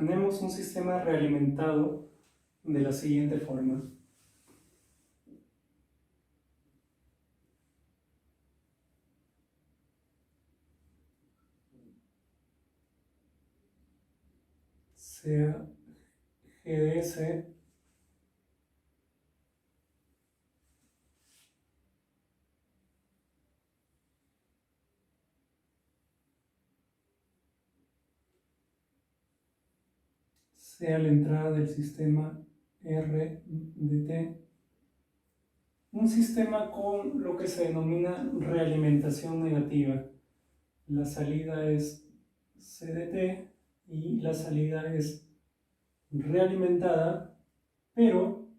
Imaginemos un sistema realimentado de la siguiente forma. Sea GDS sea la entrada del sistema R de T, un sistema con lo que se denomina realimentación negativa. La salida es C de T y la salida es realimentada, pero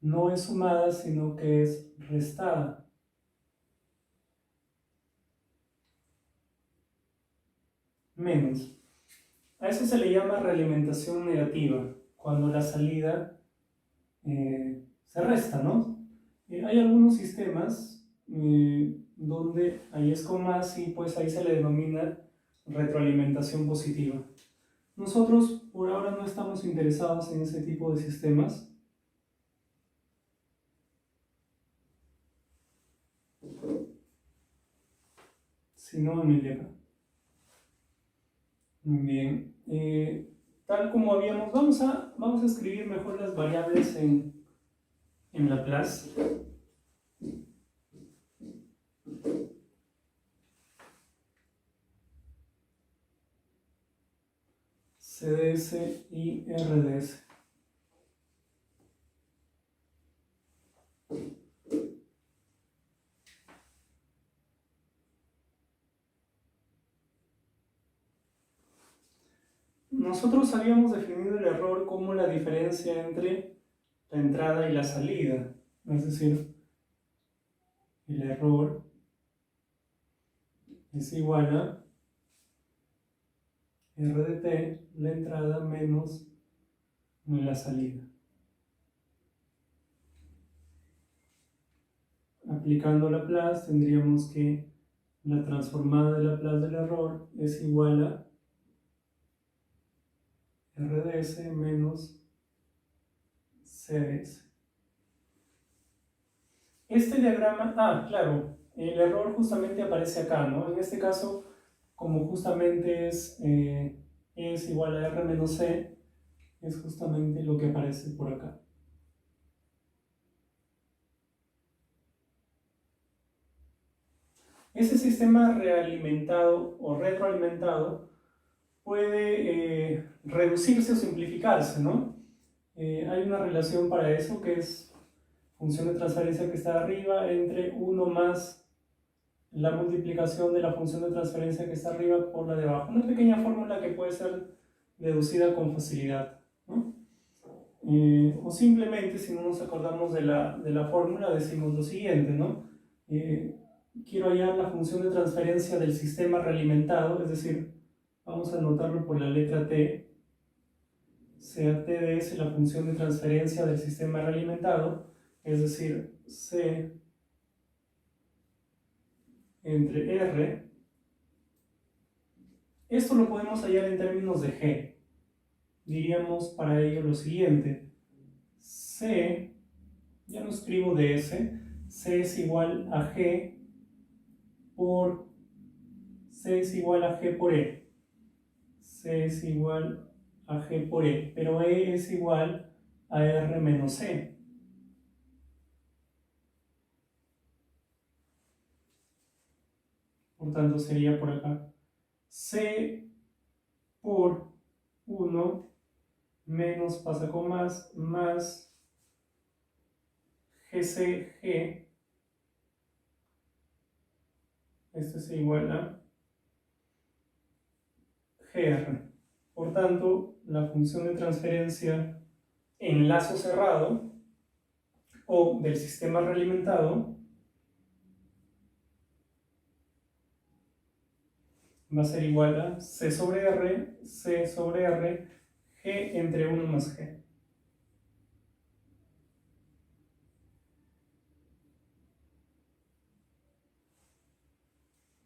no es sumada, sino que es restada. Menos. A eso se le llama realimentación negativa, cuando la salida se resta, ¿no? Hay algunos sistemas donde ahí es con más y pues ahí se le denomina retroalimentación positiva. Nosotros por ahora no estamos interesados en ese tipo de sistemas. Sino en el de acá. Muy bien. Tal como habíamos, vamos a escribir mejor las variables en Laplace. CDS y RDS. Nosotros habíamos definido el error como la diferencia entre la entrada y la salida, es decir, el error es igual a R de T, la entrada menos la salida. Aplicando Laplace tendríamos que la transformada de Laplace del error es igual a RDS menos CDS. Este diagrama, claro, el error justamente aparece acá, ¿no? En este caso, como justamente es igual a R menos C, es justamente lo que aparece por acá. Ese sistema realimentado o retroalimentado puede reducirse o simplificarse, ¿no? Hay una relación para eso que es función de transferencia que está arriba entre 1 más la multiplicación de la función de transferencia que está arriba por la de abajo. Una pequeña fórmula que puede ser deducida con facilidad, ¿no? O simplemente, si no nos acordamos de la fórmula, decimos lo siguiente, ¿no? Quiero hallar la función de transferencia del sistema realimentado, es decir, vamos a anotarlo por la letra T, sea TDS la función de transferencia del sistema realimentado, es decir, C entre R. Esto lo podemos hallar en términos de G. Diríamos para ello lo siguiente: C, ya no escribo ds, C es igual a G por C es igual a G por E. C es igual a G por E, pero E es igual a R menos C. Por tanto sería por acá C por 1 menos pasa con más GCG. Esto es igual a GR. Por tanto, la función de transferencia en lazo cerrado o del sistema realimentado va a ser igual a C sobre R, G entre 1 más G.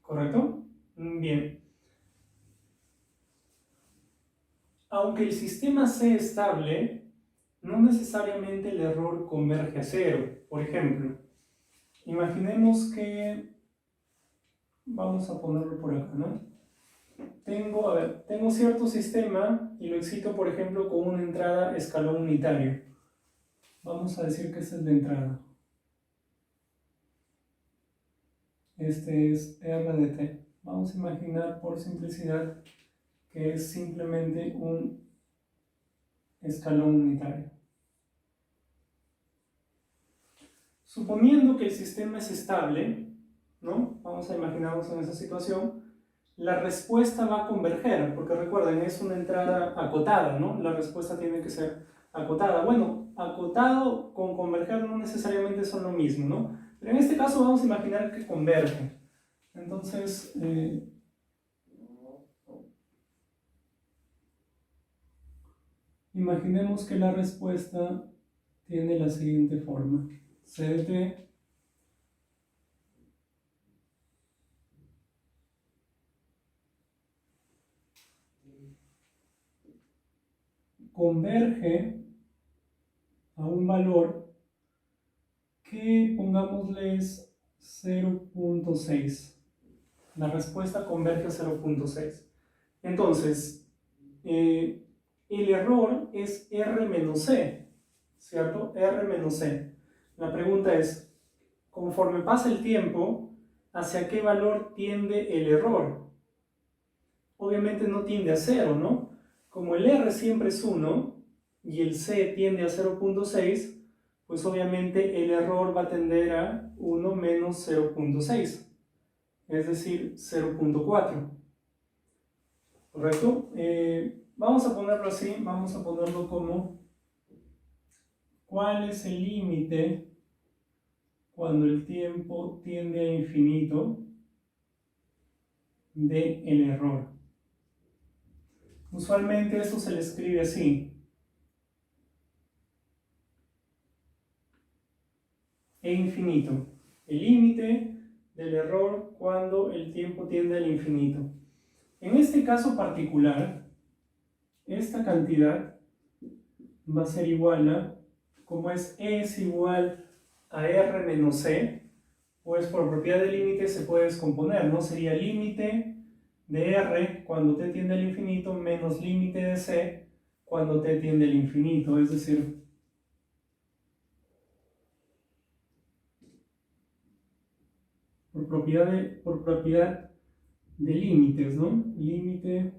¿Correcto? Bien. aunque el sistema sea estable, no necesariamente el error converge a cero. Por ejemplo, imaginemos que, vamos a ponerlo por acá, ¿no? Tengo cierto sistema y lo excito, por ejemplo, con una entrada escalón unitario. Vamos a decir que esta es la entrada. Este es R de t. Vamos a imaginar por simplicidad que es simplemente un escalón unitario. Suponiendo que el sistema es estable, ¿no? Vamos a imaginarnos en esa situación, la respuesta va a converger, porque recuerden, es una entrada acotada, ¿no? La respuesta tiene que ser acotada. Bueno, acotado con converger no necesariamente son lo mismo, ¿no? Pero en este caso vamos a imaginar que converge. Entonces, imaginemos que la respuesta tiene la siguiente forma. C de t converge a un valor que pongámosle es 0.6. La respuesta converge a 0.6. Entonces, el error es R menos C, ¿cierto? R menos C. La pregunta es, conforme pasa el tiempo, ¿hacia qué valor tiende el error? Obviamente no tiende a 0, ¿no? Como el R siempre es 1 y el C tiende a 0.6, pues obviamente el error va a tender a 1 menos 0.6, es decir, 0.4. ¿Correcto? Vamos a ponerlo así, vamos a ponerlo como ¿cuál es el límite cuando el tiempo tiende a infinito del error? Usualmente esto se le escribe así. E infinito. El límite del error cuando el tiempo tiende al infinito. En este caso particular, esta cantidad va a ser igual a, como es E es igual a R menos C, pues por propiedad de límite se puede descomponer, ¿no? Sería límite de R cuando t tiende al infinito menos límite de C cuando t tiende al infinito, es decir, por propiedad de límites, ¿no? Límite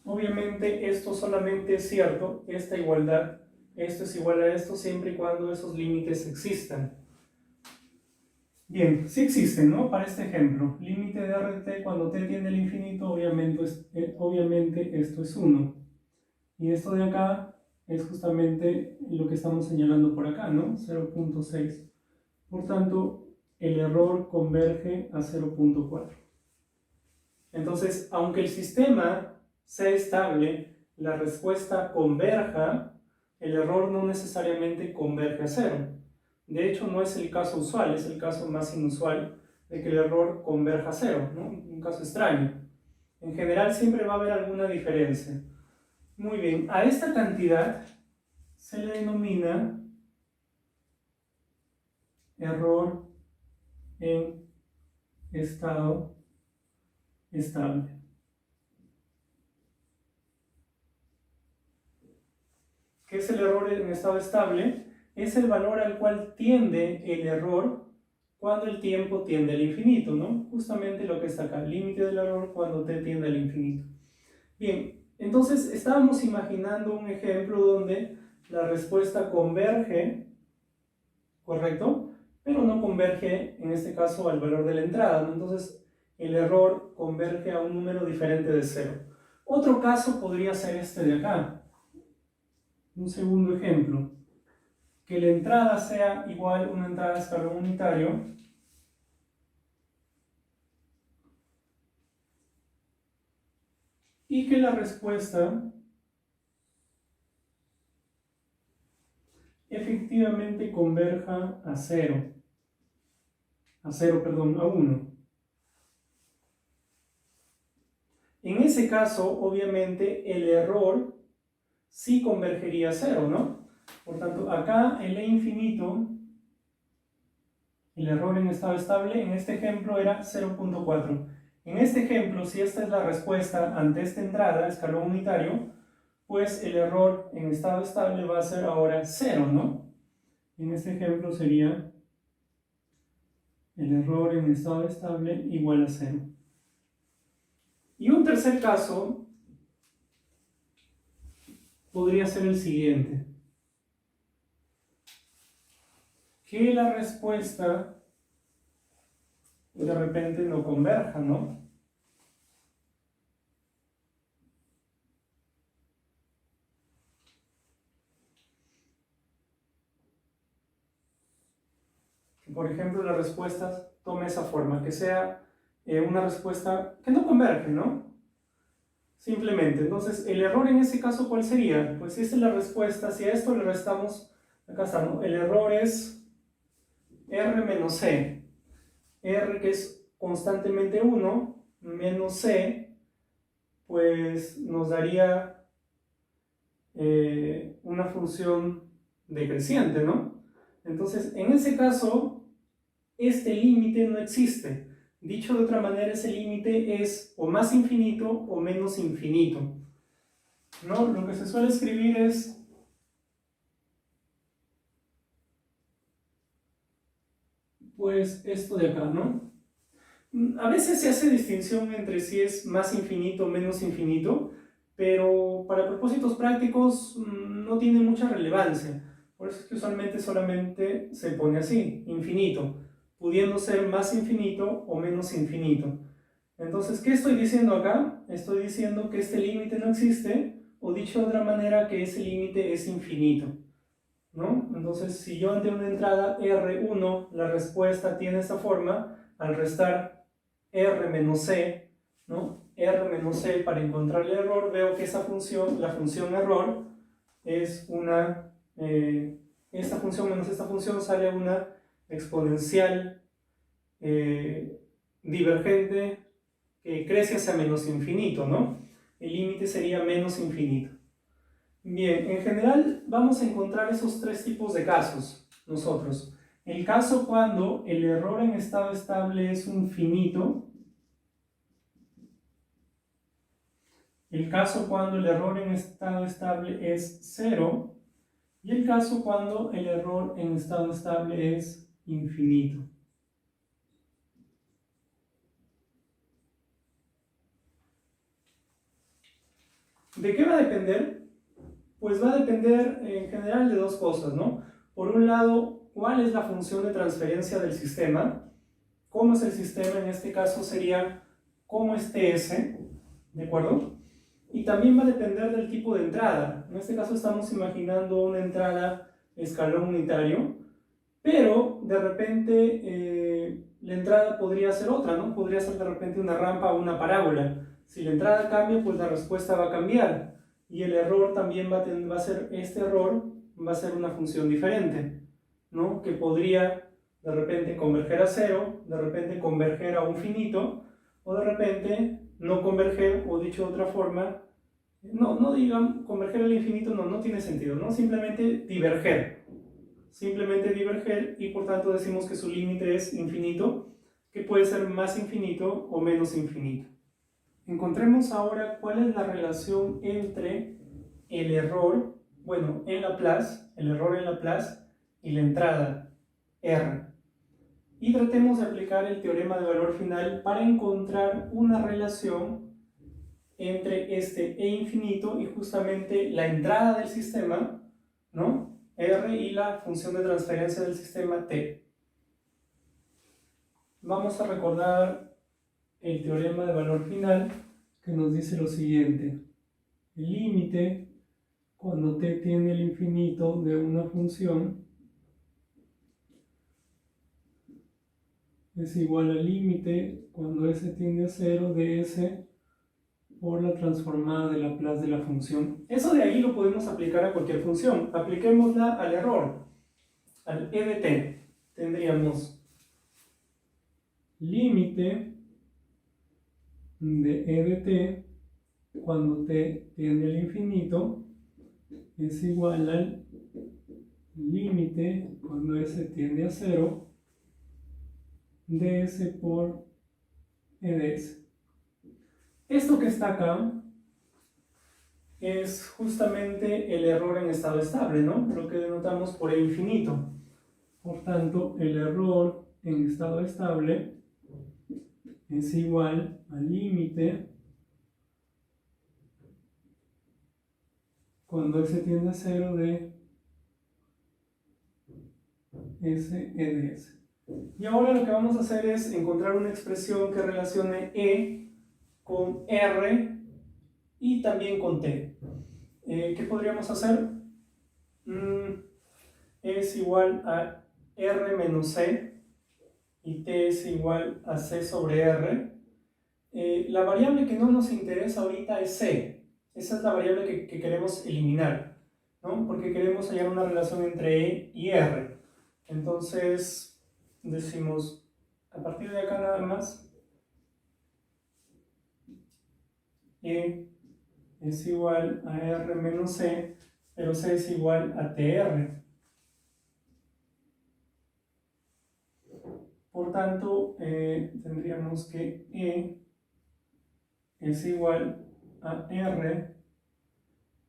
obviamente esto solamente es cierto, esta igualdad, esto es igual a esto siempre y cuando esos límites existan. Bien, sí existen, ¿no? Para este ejemplo, límite de R de t cuando t tiende al infinito, obviamente esto es 1. Y esto de acá es justamente lo que estamos señalando por acá, ¿no? 0.6. Por tanto, el error converge a 0.4. Entonces, aunque el sistema sea estable, la respuesta converja, el error no necesariamente converge a 0. De hecho, no es el caso usual, es el caso más inusual de que el error converja a 0, ¿no? Un caso extraño. En general siempre va a haber alguna diferencia. Muy bien, a esta cantidad se le denomina error en estado estable. ¿Qué es el error en estado estable? Es el valor al cual tiende el error cuando el tiempo tiende al infinito, ¿no? Justamente lo que está acá, límite del error cuando t tiende al infinito. Bien, entonces estábamos imaginando un ejemplo donde la respuesta converge, ¿correcto? Pero no converge, en este caso, al valor de la entrada, ¿no? Entonces, el error converge a un número diferente de 0. Otro caso podría ser este de acá. Un segundo ejemplo. Que la entrada sea igual a una entrada de escalón unitario. Y que la respuesta efectivamente converja a 0. A 1. En ese caso, obviamente, el error sí convergería a 0, ¿no? Por tanto, acá el e infinito, el error en estado estable, en este ejemplo era 0.4. En este ejemplo, si esta es la respuesta ante esta entrada, escalón unitario, pues el error en estado estable va a ser ahora 0, ¿no? En este ejemplo sería el error en estado estable igual a 0. Y un tercer caso podría ser el siguiente. Que la respuesta de repente no converja, ¿no? Que por ejemplo la respuesta tome esa forma, que sea una respuesta que no converge, ¿no? Simplemente, entonces, el error en ese caso, ¿cuál sería? Pues si esta es la respuesta, si a esto le restamos, acá está, ¿no? El error es R menos C. R que es constantemente 1, menos C, pues nos daría una función decreciente, ¿no? Entonces, en ese caso, este límite no existe. Dicho de otra manera, ese límite es o más infinito o menos infinito, ¿no? Lo que se suele escribir es pues esto de acá, ¿no? A veces se hace distinción entre si es más infinito o menos infinito, pero para propósitos prácticos no tiene mucha relevancia. Por eso es que usualmente solamente se pone así, infinito, pudiendo ser más infinito o menos infinito. Entonces, ¿qué estoy diciendo acá? Estoy diciendo que este límite no existe, o dicho de otra manera, que ese límite es infinito, ¿no? Entonces, si yo ante una entrada R1, la respuesta tiene esta forma, al restar R menos C, ¿no? R menos C para encontrar el error, veo que esa función, la función error, es una, esta función menos esta función sale una exponencial divergente que crece hacia menos infinito, ¿no? El límite sería menos infinito. Bien, en general vamos a encontrar esos tres tipos de casos nosotros. El caso cuando el error en estado estable es un finito. El caso cuando el error en estado estable es 0. Y el caso cuando el error en estado estable es infinito. ¿De qué va a depender? Pues va a depender en general de dos cosas, ¿no? Por un lado, ¿cuál es la función de transferencia del sistema? ¿Cómo es el sistema? En este caso sería cómo es TS, ¿de acuerdo? Y también va a depender del tipo de entrada. En este caso estamos imaginando una entrada escalón unitario, pero de repente la entrada podría ser otra, ¿no? Podría ser de repente una rampa o una parábola. Si la entrada cambia, pues la respuesta va a cambiar. Y el error también va a ser, este error va a ser una función diferente, ¿no? Que podría de repente converger a 0, de repente converger a un finito, o de repente no converger, o dicho de otra forma, no digan converger al infinito, no tiene sentido, ¿no? Simplemente diverger y por tanto decimos que su límite es infinito, que puede ser más infinito o menos infinito. Encontremos ahora cuál es la relación entre el error, bueno, en Laplace, el error en Laplace y la entrada R. Y tratemos de aplicar el teorema de valor final para encontrar una relación entre este e infinito y justamente la entrada del sistema, ¿no? R y la función de transferencia del sistema t. Vamos a recordar el teorema de valor final que nos dice lo siguiente. El límite cuando t tiende al infinito de una función es igual al límite cuando s tiende a 0 de s por la transformada de Laplace de la función. Eso de ahí lo podemos aplicar a cualquier función. Apliquémosla al error, al e de t. Tendríamos límite de e de t cuando t tiende al infinito es igual al límite cuando s tiende a 0 ds por e de s. Esto que está acá es justamente el error en estado estable, ¿no? Lo que denotamos por e infinito. Por tanto, el error en estado estable es igual al límite cuando s tiende a 0 de s e de s. Y ahora lo que vamos a hacer es encontrar una expresión que relacione e con r y también con t. ¿Qué podríamos hacer? Es igual a r menos c y t es igual a c sobre r. La variable que no nos interesa ahorita es c. Esa es la variable que queremos eliminar, ¿no? Porque queremos hallar una relación entre e y r. Entonces decimos, a partir de acá nada más, e es igual a r menos c, pero c es igual a tr. Por tanto, tendríamos que e es igual a r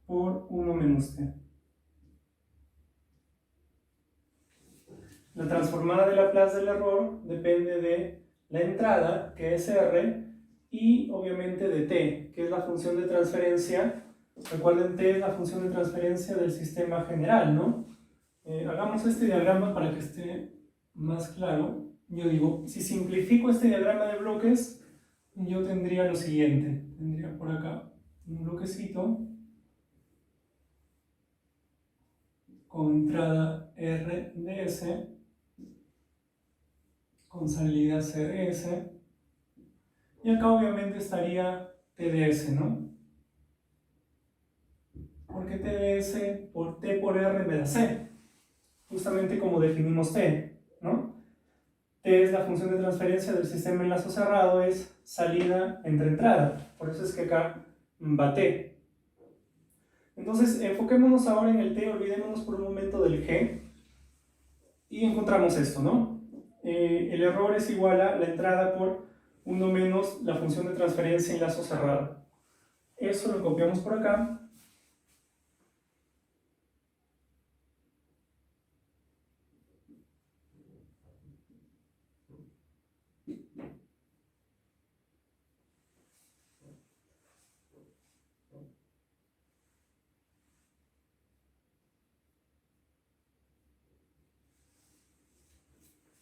por 1 menos t. La transformada de Laplace del error depende de la entrada, que es r, y obviamente de t, que es la función de transferencia. Recuerden, t es la función de transferencia del sistema general, ¿no? Hagamos este diagrama para que esté más claro. Yo digo, si simplifico este diagrama de bloques, yo tendría lo siguiente. Tendría por acá un bloquecito con entrada r de s, con salida cds, y acá obviamente estaría tds, ¿no? Porque tds por t por r me da c, justamente como definimos t, ¿no? T es la función de transferencia del sistema en lazo cerrado, es salida entre entrada, por eso es que acá va t. Entonces enfoquémonos ahora en el t, olvidémonos por un momento del g, y encontramos esto, ¿no? El error es igual a la entrada por 1 menos la función de transferencia en lazo cerrado. Eso lo copiamos por acá.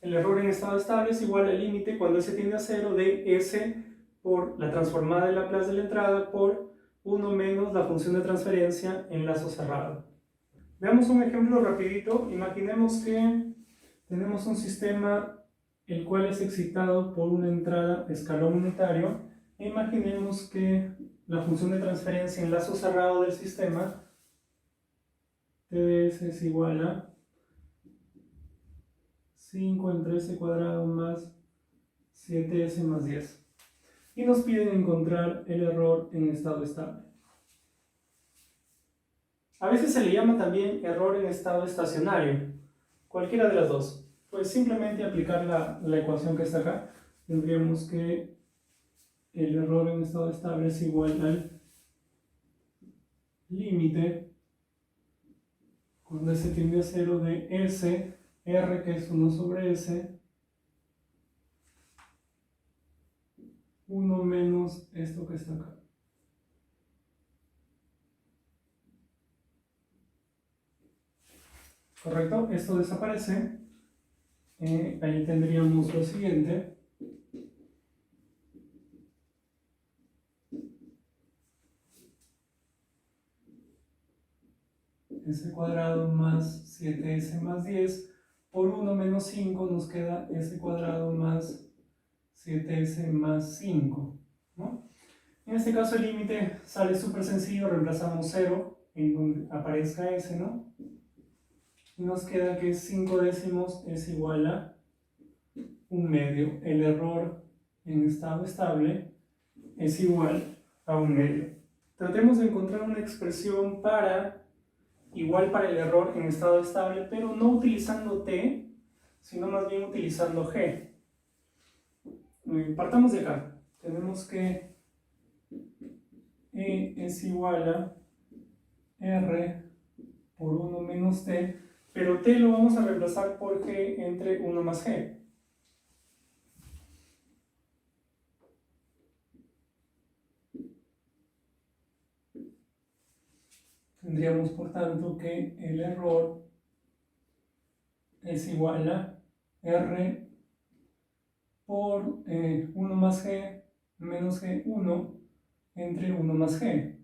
El error en estado estable es igual al límite cuando s tiende a 0 de s por la transformada de Laplace de la entrada por 1 menos la función de transferencia en lazo cerrado. Veamos un ejemplo rapidito. Imaginemos que tenemos un sistema el cual es excitado por una entrada escalón unitario e imaginemos que la función de transferencia en lazo cerrado del sistema TDS es igual a 5 entre s cuadrado más 7s más 10. Y nos piden encontrar el error en estado estable. A veces se le llama también error en estado estacionario, cualquiera de las dos. Pues simplemente aplicar la ecuación que está acá, tendríamos que el error en estado estable es igual al límite cuando s tiende a 0 de s, r que es 1 sobre s, 1 menos esto que está acá. ¿Correcto? Esto desaparece. Ahí tendríamos lo siguiente. S cuadrado más 7s más 10 por 1 menos 5 nos queda s cuadrado más 7s más 5, ¿no? En este caso el límite sale súper sencillo, reemplazamos 0 en donde aparezca s, ¿no? Y nos queda que 5 décimos es igual a 1/2. El error en estado estable es igual a 1/2. Tratemos de encontrar una expresión igual para el error en estado estable, pero no utilizando t, sino más bien utilizando g. Partamos de acá. Tenemos que E es igual a R por 1 menos t, pero t lo vamos a reemplazar por g entre 1 más g. Tendríamos por tanto que el error es igual a R por 1 más g menos g1 entre 1 más g.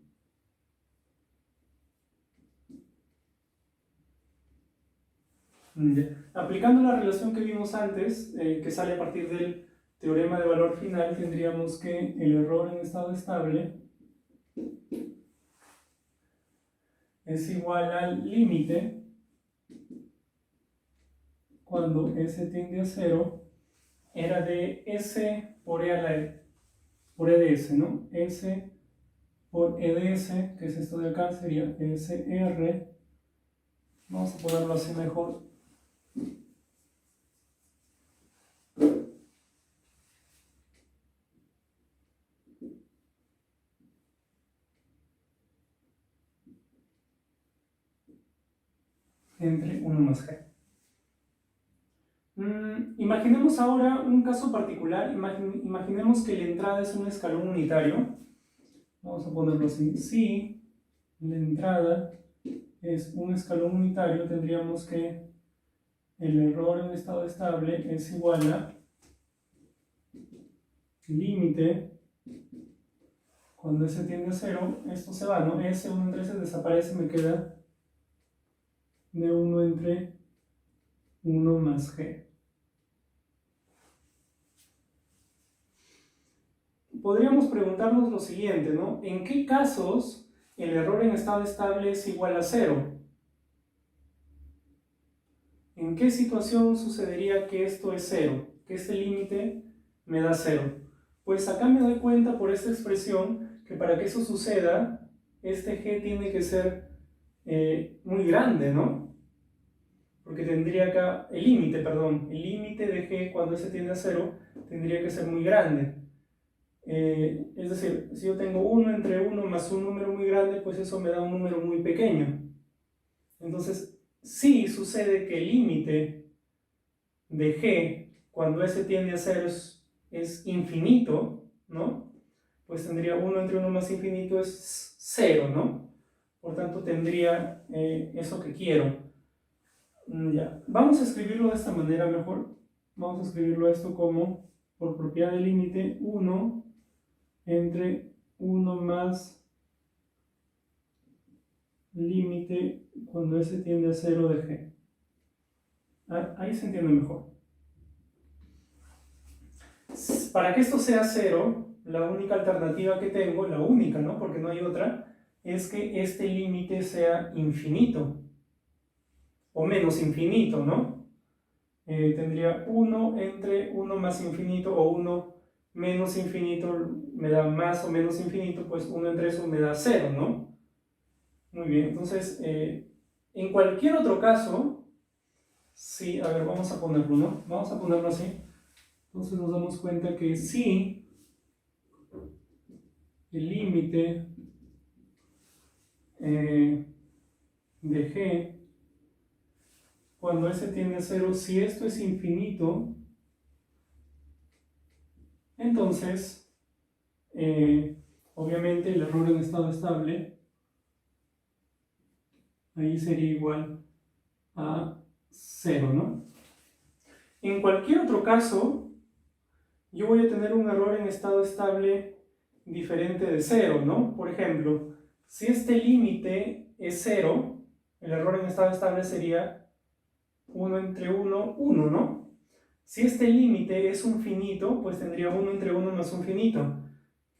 Aplicando la relación que vimos antes, que sale a partir del teorema de valor final, tendríamos que el error en estado estable es igual al límite cuando s tiende a 0, era de s por e a la e, por e de s, ¿no? S por e de s, que es esto de acá, sería SR. Vamos a ponerlo así mejor. Entre 1 más g. Imaginemos ahora un caso particular. Imaginemos que la entrada es un escalón unitario. Vamos a ponerlo así. Si la entrada es un escalón unitario, tendríamos que el error en estado estable es igual a límite cuando s tiende a 0. Esto se va, ¿no? S, 1 entre s desaparece, me queda de 1 entre 1 más g. Podríamos preguntarnos lo siguiente, ¿no? ¿En qué casos el error en estado estable es igual a 0? ¿En qué situación sucedería que esto es 0? Que este límite me da 0. Pues acá me doy cuenta por esta expresión que para que eso suceda, este g tiene que ser muy grande, ¿no? Porque tendría acá el límite de g cuando s tiende a 0 tendría que ser muy grande. Es decir, si yo tengo 1 entre 1 más un número muy grande, pues eso me da un número muy pequeño. Entonces, si sucede que el límite de g cuando s tiende a 0 es infinito, ¿no? Pues tendría 1 entre 1 más infinito es 0, ¿no? Por tanto, tendría eso que quiero. Ya. Vamos a escribirlo de esta manera mejor. Vamos a escribirlo esto como, por propiedad del límite, 1 entre 1 más límite cuando s tiende a 0 de g. Ahí se entiende mejor. Para que esto sea 0, la única alternativa que tengo, la única, ¿no? Porque no hay otra, es que este límite sea infinito, o menos infinito, ¿no? Tendría 1 entre 1 más infinito, o 1 menos infinito me da más o menos infinito, pues 1 entre eso me da 0, ¿no? Muy bien, entonces, en cualquier otro caso, sí, a ver, vamos a ponerlo, ¿no? Vamos a ponerlo así. Entonces nos damos cuenta que si el límite de g cuando s tiende a 0, si esto es infinito, entonces obviamente el error en estado estable ahí sería igual a 0, ¿no? En cualquier otro caso, yo voy a tener un error en estado estable diferente de 0, ¿no? Por ejemplo, si este límite es 0, el error en estado estable sería 1 entre 1, 1, ¿no? Si este límite es un finito, pues tendría 1 entre 1 más un finito,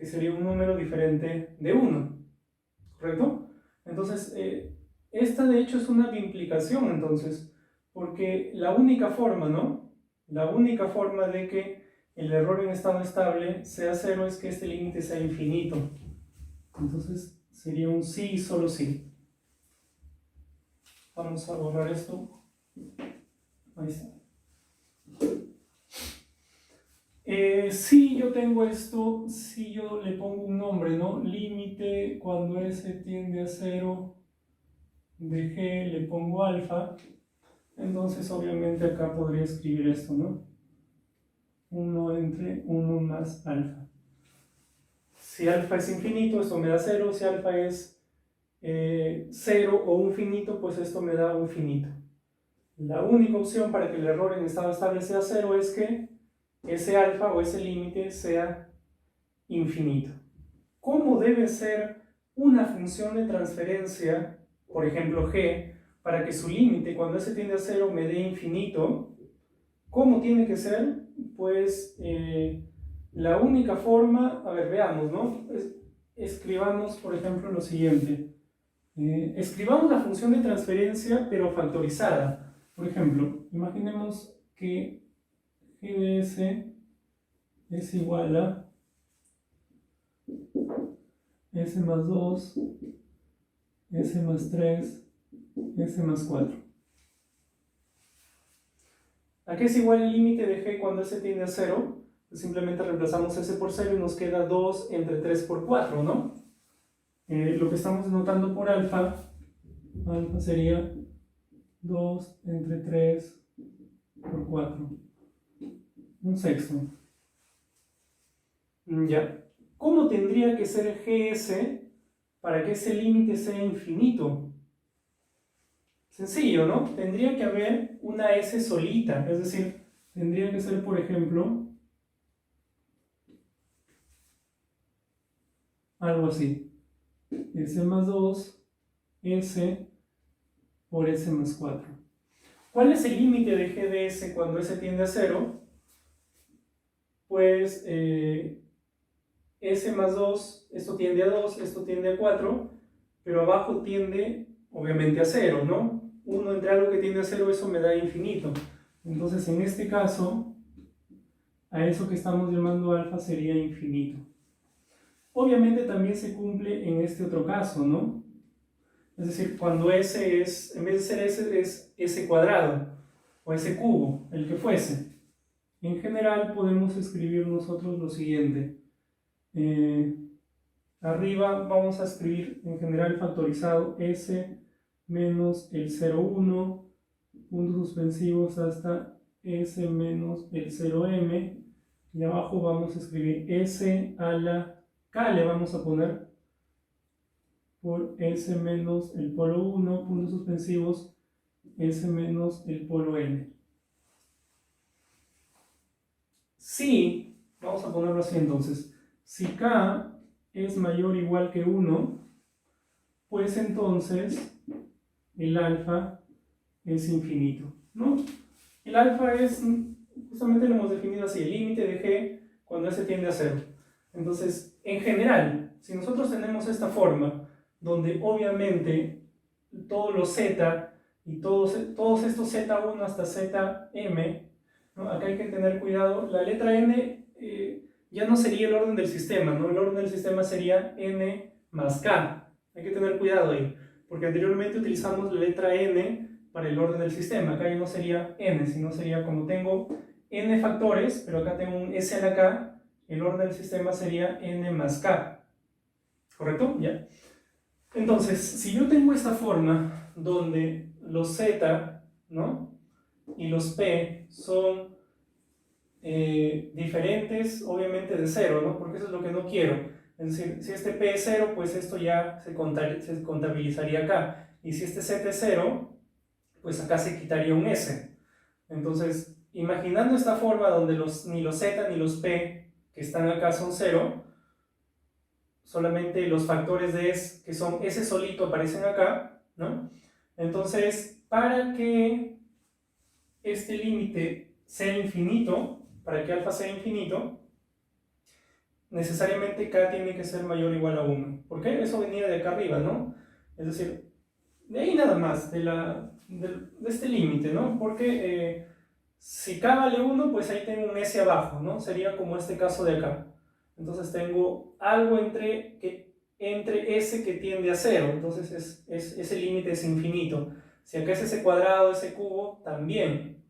que sería un número diferente de 1, ¿correcto? Entonces, esta de hecho es una implicación, entonces, porque la única forma, ¿no? La única forma de que el error en estado estable sea 0 es que este límite sea infinito. Entonces, sería un sí y solo sí. Vamos a borrar esto. Ahí está. Si yo tengo esto, si yo le pongo un nombre, ¿no? Límite cuando S tiende a 0 de G, le pongo alfa. Entonces, obviamente, acá podría escribir esto, ¿no? 1 entre 1 más alfa. Si alfa es infinito, esto me da 0. Si alfa es 0 o un finito, pues esto me da un finito. La única opción para que el error en estado estable sea 0 es que ese alfa o ese límite sea infinito. ¿Cómo debe ser una función de transferencia, por ejemplo g, para que su límite cuando s tiende a 0 me dé infinito? ¿Cómo tiene que ser? Pues la única forma, a ver, veamos, ¿no? Escribamos, por ejemplo, lo siguiente. Escribamos la función de transferencia, pero factorizada. Por ejemplo, imaginemos que g de s es igual a s más 2, s más 3, s más 4. ¿A qué es igual el límite de g cuando s tiende a 0? Pues simplemente reemplazamos s por 0 y nos queda 2 entre 3 por 4, ¿no? Lo que estamos denotando por alfa sería 2 entre 3 por 4. Un sexto. Ya. ¿Cómo tendría que ser gs para que ese límite sea infinito? Sencillo, ¿no? Tendría que haber una s solita, es decir, tendría que ser, por ejemplo, algo así. S más 2, S por S más 4. ¿Cuál es el límite de g de s cuando s tiende a 0? Pues s más 2, esto tiende a 2, esto tiende a 4, pero abajo tiende obviamente a 0, ¿no? 1 entre algo que tiende a 0, eso me da infinito. Entonces, en este caso, a eso que estamos llamando alfa sería infinito. Obviamente también se cumple en este otro caso, ¿no? Es decir, cuando s es, en vez de ser s, es s cuadrado o s cubo, el que fuese. En general podemos escribir nosotros lo siguiente. Arriba vamos a escribir en general factorizado s menos el 0,1, puntos suspensivos hasta s menos el 0m, y abajo vamos a escribir s a la k, le vamos a poner por s menos el polo 1, puntos suspensivos, s menos el polo n. Si, vamos a ponerlo así entonces, si k es mayor o igual que 1, pues entonces el alfa es infinito, ¿no? El alfa es, justamente lo hemos definido así, el límite de g cuando s tiende a 0. Entonces, en general, si nosotros tenemos esta forma, donde obviamente todos los z y todos estos z1 hasta zm, ¿no? Acá hay que tener cuidado, la letra n ya no sería el orden del sistema, ¿no? El orden del sistema sería n más k. Hay que tener cuidado ahí, porque anteriormente utilizamos la letra n para el orden del sistema. Acá ya no sería n, sino sería como tengo n factores, pero acá tengo un s a la k, el orden del sistema sería n más k. ¿Correcto? Ya. Entonces, si yo tengo esta forma donde los z, ¿no? Y los p son diferentes, obviamente, de 0, ¿no? Porque eso es lo que no quiero. Es decir, si este p es 0, pues esto ya se contabilizaría acá. Y si este z es 0, pues acá se quitaría un s. Entonces, imaginando esta forma donde ni los z ni los p que están acá son 0, solamente los factores de s, que son s solito, aparecen acá, ¿no? Entonces, para que este límite sea infinito, para que alfa sea infinito, necesariamente K tiene que ser mayor o igual a 1. ¿Por qué? Eso venía de acá arriba, ¿no? Es decir, de ahí nada más, de este límite, ¿no? Porque si K vale 1, pues ahí tengo un S abajo, ¿no? Sería como este caso de acá. Entonces tengo algo entre S que tiende a 0, entonces ese límite es infinito. Si acá es ese cuadrado, ese cubo, también,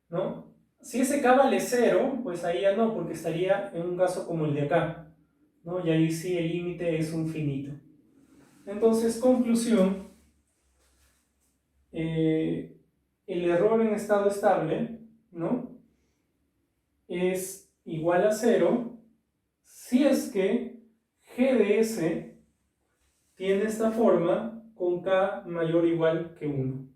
¿no? Si ese K vale 0, pues ahí ya no, porque estaría en un caso como el de acá, ¿no? Y ahí sí el límite es un finito. Entonces, conclusión, el error en estado estable, ¿no? Es igual a 0 si es que G de S tiene esta forma con K mayor o igual que 1.